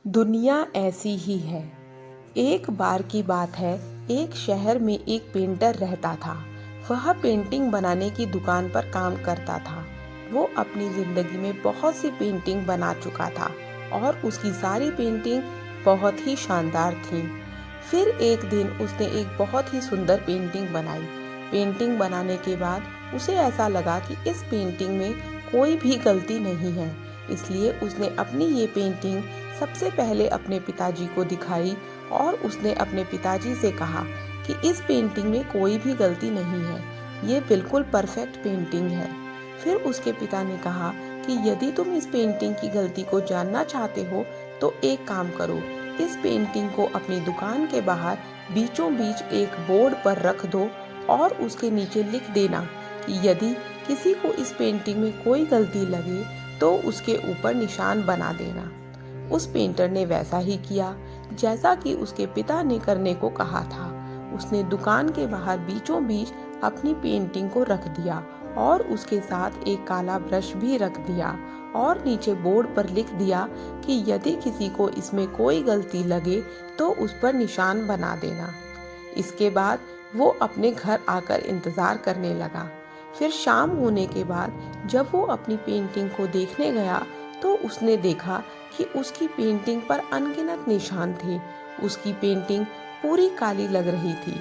दुनिया ऐसी ही है। एक बार की बात है, एक शहर में एक पेंटर रहता था। वह पेंटिंग बनाने की दुकान पर काम करता था। वो अपनी जिंदगी में बहुत सी पेंटिंग बना चुका था और उसकी सारी पेंटिंग बहुत ही शानदार थी। फिर एक दिन उसने एक बहुत ही सुंदर पेंटिंग बनाई। पेंटिंग बनाने के बाद उसे ऐसा लगा कि इस पेंटिंग में कोई भी गलती नहीं है, इसलिए उसने अपनी ये पेंटिंग सबसे पहले अपने पिताजी को दिखाई और उसने अपने पिताजी से कहा कि इस पेंटिंग में कोई भी गलती नहीं है, ये बिल्कुल परफेक्ट पेंटिंग है। फिर उसके पिता ने कहा कि यदि तुम इस पेंटिंग की गलती को जानना चाहते हो तो एक काम करो, इस पेंटिंग को अपनी दुकान के बाहर बीचों बीच एक बोर्ड पर रख दो और उसके नीचे लिख देना कि यदि किसी को इस पेंटिंग में कोई गलती लगे तो उसके ऊपर निशान बना देना। उस पेंटर ने वैसा ही किया जैसा कि उसके पिता ने करने को कहा था। उसने दुकान के बाहर बीचों बीच अपनी पेंटिंग को रख दिया और उसके साथ एक काला ब्रश भी रख दिया और नीचे बोर्ड पर लिख दिया कि यदि किसी को इसमें कोई गलती लगे तो उस पर निशान बना देना। इसके बाद वो अपने घर आकर इंतजार करने लगा। फिर शाम होने के बाद जब वो अपनी पेंटिंग को देखने गया तो उसने देखा कि उसकी पेंटिंग पर अनगिनत निशान थे। उसकी पेंटिंग पूरी काली लग रही थी।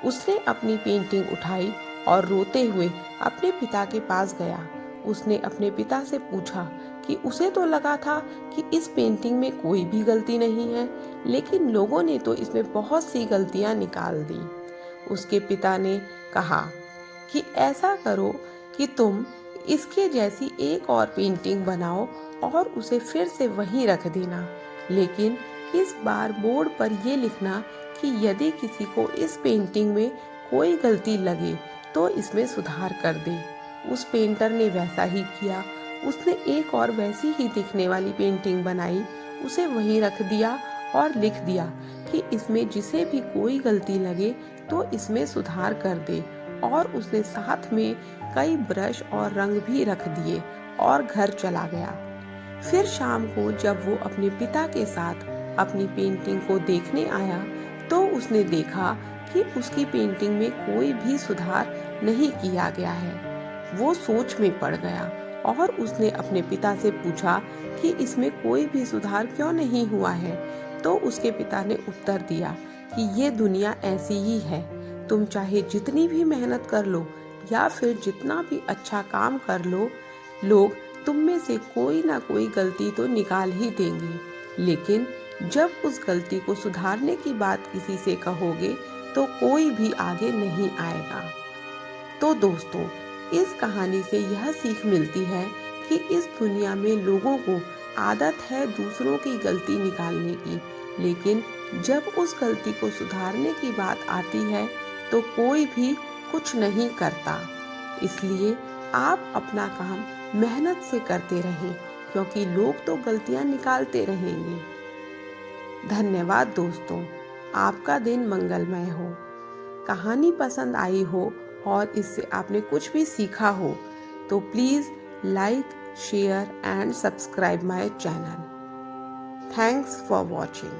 उसने अपनी पेंटिंग उठाई और रोते हुए अपने पिता के पास गया। उसने अपने पिता से पूछा कि उसे तो लगा था कि इस पेंटिंग में कोई भी गलती नहीं है, लेकिन लोगों ने तो इसमें बहुत सी गलतियां निकाल दी। उसके पिता ने कहा कि ऐसा करो कि तुम इसके जैसी एक और पेंटिंग बनाओ और उसे फिर से वहीं रख देना, लेकिन इस बार बोर्ड पर यह लिखना कि यदि किसी को इस पेंटिंग में कोई गलती लगे तो इसमें सुधार कर दे। उस पेंटर ने वैसा ही किया। उसने एक और वैसी ही दिखने वाली पेंटिंग बनाई, उसे वहीं रख दिया और लिख दिया कि इसमें जिसे भी कोई गलती लगे तो इसमें सुधार कर दे, और उसने साथ में कई ब्रश और रंग भी रख दिए और घर चला गया। फिर शाम को जब वो अपने पिता के साथ अपनी पेंटिंग को देखने आया तो उसने देखा कि उसकी पेंटिंग में कोई भी सुधार नहीं किया गया है। वो सोच में पड़ गया और उसने अपने पिता से पूछा कि इसमें कोई भी सुधार क्यों नहीं हुआ है। तो उसके पिता ने उत्तर दिया कि ये दुनिया ऐसी ही है, तुम चाहे जितनी भी मेहनत कर लो या फिर जितना भी अच्छा काम कर लो, लोग तुम में से कोई ना कोई गलती तो निकाल ही देंगे, लेकिन जब उस गलती को सुधारने की बात किसी से कहोगे तो कोई भी आगे नहीं आएगा। तो दोस्तों, इस कहानी से यह सीख मिलती है कि इस दुनिया में लोगों को आदत है दूसरों की गलती निकालने की, लेकिन जब उस गलती को सुधारने की बात आती है तो कोई भी कुछ नहीं करता। इसलिए आप अपना काम मेहनत से करते रहें, क्योंकि लोग तो गलतियां निकालते रहेंगे। धन्यवाद दोस्तों, आपका दिन मंगलमय हो। कहानी पसंद आई हो और इससे आपने कुछ भी सीखा हो तो please like, share and subscribe my channel. Thanks for watching.